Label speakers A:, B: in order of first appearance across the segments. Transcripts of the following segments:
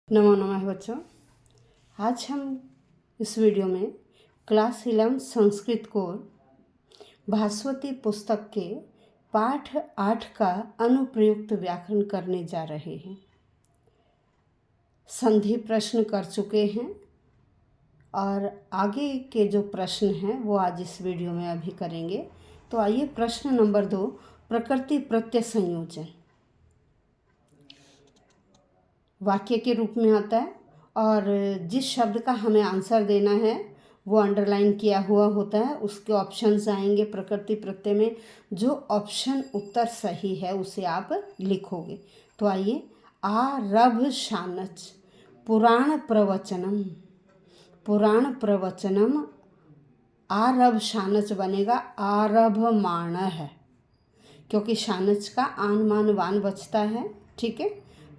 A: नमो नमः बच्चों। आज हम इस वीडियो में क्लास 11 संस्कृत कोर भास्वती पुस्तक के पाठ 8 का अनुप्रयुक्त व्याकरण करने जा रहे हैं। संधि प्रश्न कर चुके हैं और आगे के जो प्रश्न हैं वो आज इस वीडियो में अभी करेंगे। तो आइए प्रश्न नंबर 2, प्रकृति प्रत्यय संयोजन वाक्य के रूप में आता है और जिस शब्द का हमें आंसर देना है वो अंडरलाइन किया हुआ होता है। उसके ऑप्शंस आएंगे प्रकृति प्रत्यय में। जो ऑप्शन उत्तर सही है उसे आप लिखोगे। तो आइए, आरभ शानच पुराण प्रवचनम, पुराण प्रवचनम आरभ शानच बनेगा आरभमाण है, क्योंकि शानच का आन मान वान बचता है। ठीक है,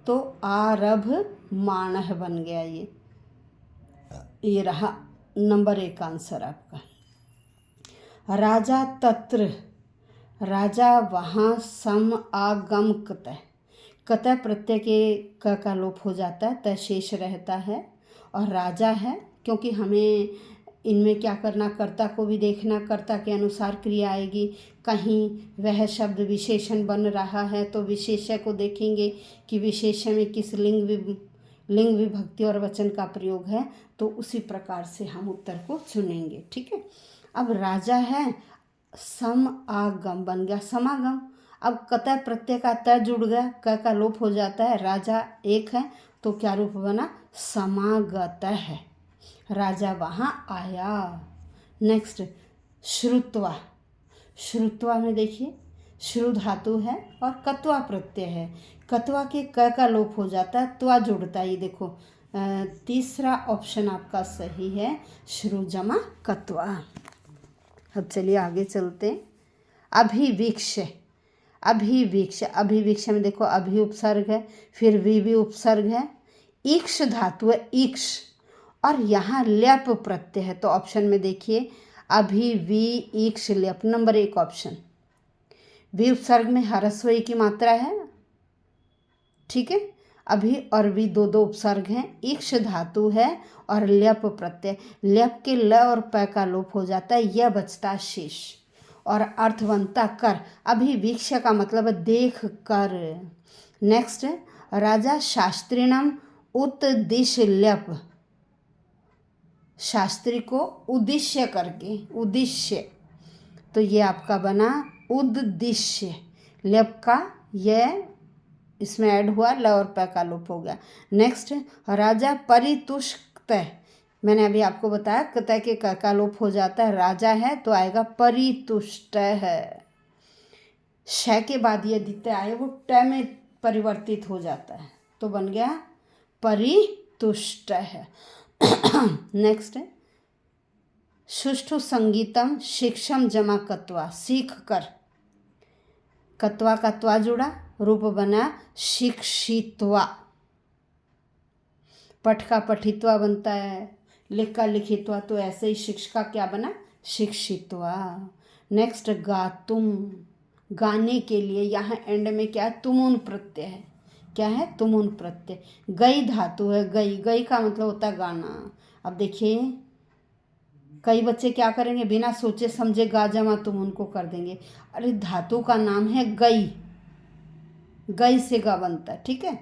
A: तो आरभ माणह बन गया। ये रहा नंबर 1 आंसर आपका। राजा तत्र, राजा वहाँ, सम आगम कतः, कतः प्रत्यय के क का लोप हो जाता है, तय शेष रहता है और राजा है क्योंकि हमें इनमें क्या करना, कर्ता को भी देखना, कर्ता के अनुसार क्रिया आएगी। कहीं वह शब्द विशेषण बन रहा है तो विशेष्य को देखेंगे कि विशेष्य में किस लिंग विभक्ति और वचन का प्रयोग है, तो उसी प्रकार से हम उत्तर को चुनेंगे। ठीक है, अब राजा है, सम आगम बन गया समागम। अब कतः प्रत्यय का त जुड़ गया, क का लोप हो जाता है, राजा एक है तो क्या रूप बना, समागत है, राजा वहाँ आया। नेक्स्ट, श्रुत्वा, श्रुत्वा में देखिए श्रु धातु है और कत्वा प्रत्यय है। कत्वा के क का लोप हो जाता है, त्वा जुड़ता है। ये देखो तीसरा ऑप्शन आपका सही है, श्रु जमा कत्वा। अब चलिए आगे चलते हैं। अभिवीक्ष, अभिवीक्ष, अभिवीक्ष में देखो अभि उपसर्ग है, फिर भी उपसर्ग है, ईक्ष धातु है, ईक्ष, और यहाँ ल्यप प्रत्यय है। तो ऑप्शन में देखिए अभि वी ईक्ष ल्यप, नंबर 1 ऑप्शन। वी उपसर्ग में ह्रस्व की मात्रा है। ठीक है, अभि और वी दो उपसर्ग हैं, ईक्ष धातु है और ल्यप प्रत्यय। ल्यप के ल और प का लोप हो जाता है, यह बचता शेष। और अर्थवंता कर, अभिवीक्ष का मतलब है देख कर। नेक्स्ट, राजा शास्त्रीणम उत्दिश्य ल्यप, शास्त्री को उद्देश्य करके, उद्देश्य, तो ये आपका बना उद्देश्य। ल्यप का यह इसमें ऐड हुआ, ल और प का लोप हो गया। नेक्स्ट, राजा परितुष्ट, मैंने अभी आपको बताया कतः के क का लोप हो जाता है, राजा है तो आएगा परितुष्ट है। श के बाद ये दित्य आए वो ट में परिवर्तित हो जाता है, तो बन गया परितुष्ट है। नेक्स्ट है सुष्ठु संगीतम शिक्षम जमा कत्वा, सीख कर, कत्वा का त्वा जुड़ा, रूप बना शिक्षित्वा। पठ का पठित्वा बनता है, लिख का लिखित्वा, तो ऐसे ही शिक्षका क्या बना, शिक्षित्वा। नेक्स्ट, गातुम, गाने के लिए, यहाँ एंड में क्या है, तुमुन प्रत्यय है। क्या है, तुमुन प्रत्यय। गई धातु है, गई, गई का मतलब होता है गाना। अब देखिए कई बच्चे क्या करेंगे, बिना सोचे समझे गा जमा तुम उनको कर देंगे। अरे धातु का नाम है गई, गई से गा बनता है। ठीक है,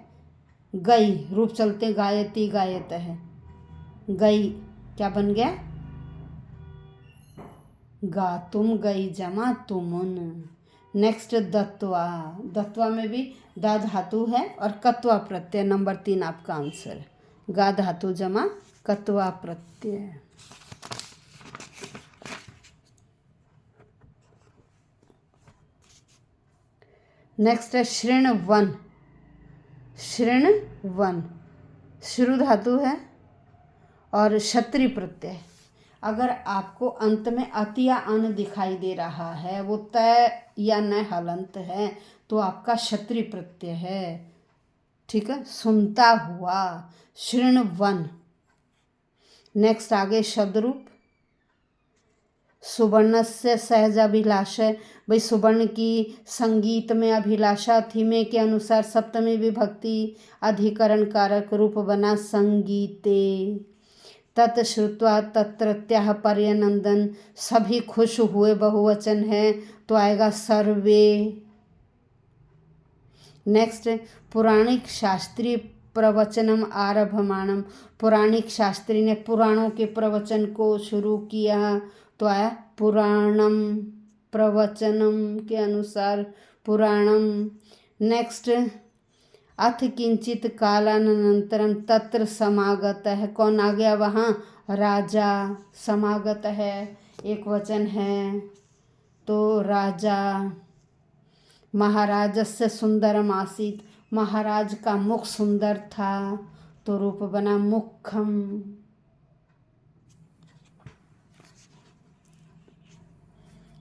A: गई रूप चलते गायती गायत है, गई क्या बन गया, गा तुम, गई जमा तुमुन। नेक्स्ट, दत्वा, दत्वा में भी दा धातु है और कत्वा प्रत्यय, नंबर 3 आपका आंसर। गा धातु जमा कत्वा प्रत्यय। नेक्स्ट है शृण्वन, शृण्वन, श्रु धातु है और क्षत्रि प्रत्यय। अगर आपको अंत में अति या अन दिखाई दे रहा है, वो तय या न हलंत है, तो आपका क्षत्रि प्रत्यय है। ठीक है, सुनता हुआ, शृण्वन। नेक्स्ट आगे शब्द रूप, सुवर्णस्य सहजाभिलाषा, भाई सुवर्ण की संगीत में अभिलाषा थी में के अनुसार सप्तमी विभक्ति अधिकरण कारक रूप बना संगीते। तत् श्रुत्वा तत्रत्याः पर्यनंदन, सभी खुश हुए बहुवचन है तो आएगा सर्वे। नेक्स्ट, पुराणिक शास्त्रीय प्रवचनम आरभमाणम, पुराणिक शास्त्री ने पुराणों के प्रवचन को शुरू किया तो आया पुराणम, प्रवचनम के अनुसार पुराणम। नेक्स्ट, अथ किंचित कालानंतरम तत्र समागत है, कौन आ गया वहाँ, राजा। समागत है एक वचन है तो राजा। महाराजस्य सुंदरम आसीत, महाराज का मुख सुंदर था तो रूप बना मुखम।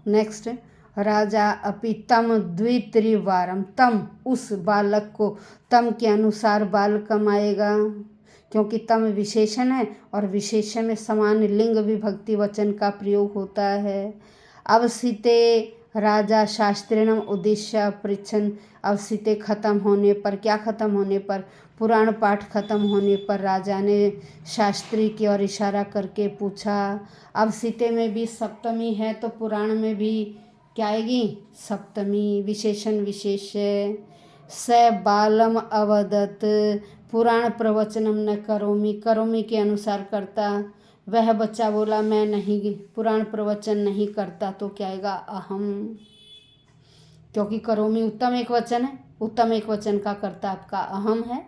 A: नेक्स्ट, राजा अपि तम द्वित्रिवारम, तम उस बालक को, तम के अनुसार बालकम आएगा क्योंकि तम विशेषण है और विशेषण में समान लिंग विभक्ति वचन का प्रयोग होता है। अवसिते राजा शास्त्रिणम उद्देश्य पृच्छन, अवसिते खत्म होने पर, क्या खत्म होने पर, पुराण पाठ खत्म होने पर राजा ने शास्त्री की ओर इशारा करके पूछा। अवसिते में भी सप्तमी है तो पुराण में भी क्या आएगी, सप्तमी। विशेषण विशेष है। स बालम अवदत, पुराण प्रवचनम न करोमि, करोमि के अनुसार करता, वह बच्चा बोला मैं नहीं पुराण प्रवचन नहीं करता तो क्या आएगा, अहम, क्योंकि करोमि उत्तम एक वचन है, उत्तम एक वचन का कर्ता आपका अहम है।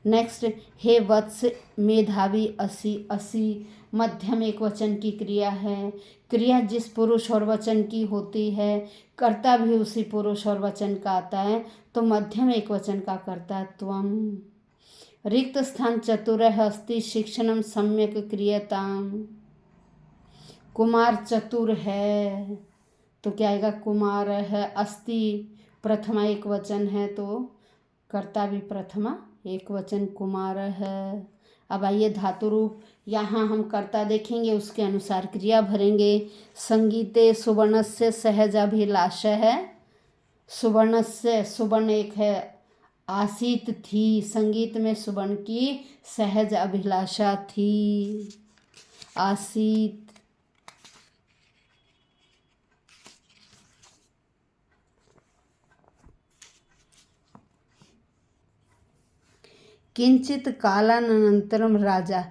A: नेक्स्ट, हे वत्स मेधावी असि, असि मध्यम एक वचन की क्रिया है। क्रिया जिस पुरुष और वचन की होती है कर्ता भी उसी पुरुष और वचन का आता है तो मध्यम एक वचन का कर्ता त्वम। रिक्त स्थान चतुरः अस्ति शिक्षणम सम्यक क्रियताम, कुमार चतुर है तो क्या आएगा, कुमार है। अस्ति प्रथमा एक वचन है तो कर्ता भी प्रथमा एक वचन कुमार है। अब आइए धातु रूप, यहाँ हम कर्ता देखेंगे उसके अनुसार क्रिया भरेंगे। संगीते सुवर्णस्य सहजाभिलाषा है, सुवर्णस्य सुवर्ण एक है, आसीत थी, संगीत में सुवर्ण की सहज अभिलाषा थी, आसीत। किंचित कालानंतरम राजा,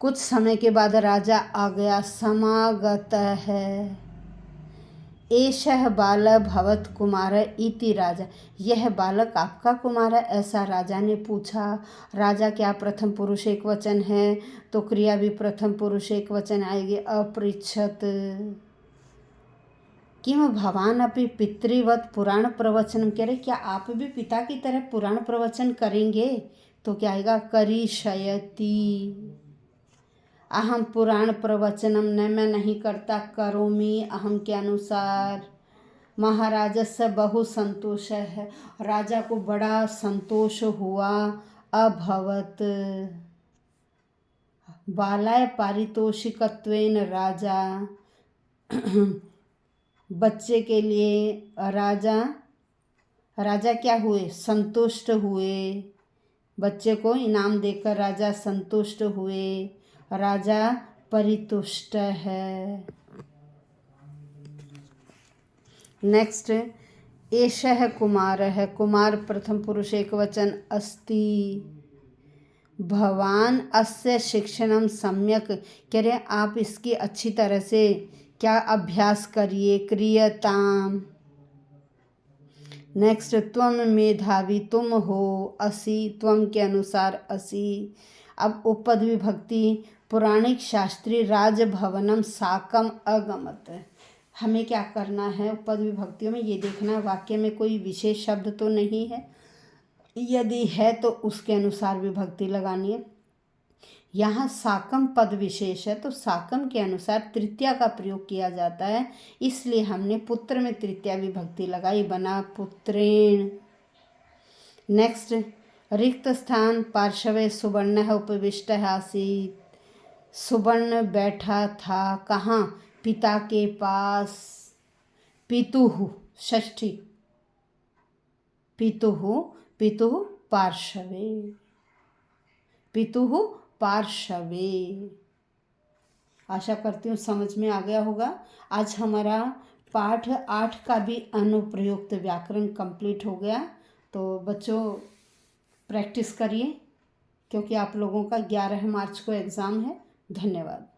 A: कुछ समय के बाद राजा आ गया। समागत है। एषः बाल भवत कुमार इति राजा, यह बालक आपका कुमार है ऐसा राजा ने पूछा। राजा क्या प्रथम पुरुष एक वचन है तो क्रिया भी प्रथम पुरुष एक वचन आएगी। अपृच्छत, किम भवान अपि पितृवत पुराण प्रवचन, कह रहे क्या आप भी पिता की तरह पुराण प्रवचन करेंगे तो क्या आएगा, करिष्यति। अहम पुराण प्रवचनम न, मैं नहीं करता, करोमि अहम के अनुसार। महाराजस्य बहु संतोष है, राजा को बड़ा संतोष हुआ। अभवत, बालाय पारितोषिकत्वेन राजा, बच्चे के लिए राजा, राजा क्या हुए, संतुष्ट हुए, बच्चे को इनाम देकर राजा संतुष्ट हुए। राजा परितुष्ट है। नेक्स्ट, एषः कुमार है, कुमार प्रथम पुरुष एक वचन अस्ति। भवान अस्य शिक्षणम सम्यक, कह रहे आप इसकी अच्छी तरह से क्या अभ्यास करिए, क्रियताम। नेक्स्ट, त्वम मेधावी तुम हो, असि त्वम के अनुसार असि। अब उपपद विभक्ति, पुराणिक शास्त्री राजभवनम साकम अगमत, हमें क्या करना है उपपद विभक्तियों में ये देखना वाक्य में कोई विशेष शब्द तो नहीं है, यदि है तो उसके अनुसार विभक्ति लगानी है। यहाँ साकम पद विशेष है तो साकम के अनुसार तृतीया का प्रयोग किया जाता है, इसलिए हमने पुत्र में तृतीया विभक्ति लगाई, बना पुत्रेण। नेक्स्ट, रिक्त स्थान पार्श्वे सुवर्ण उपविष्ट आसीत, सुवर्ण बैठा था, कहाँ, पिता के पास, पितुः षष्ठी, पितुः, पितुः पार्श्वे, पितुः पार्श्वे। आशा करती हूँ समझ में आ गया होगा। आज हमारा पाठ 8 का भी अनुप्रयुक्त व्याकरण कंप्लीट हो गया। तो बच्चों प्रैक्टिस करिए, क्योंकि आप लोगों का 11 मार्च को एग्ज़ाम है। धन्यवाद।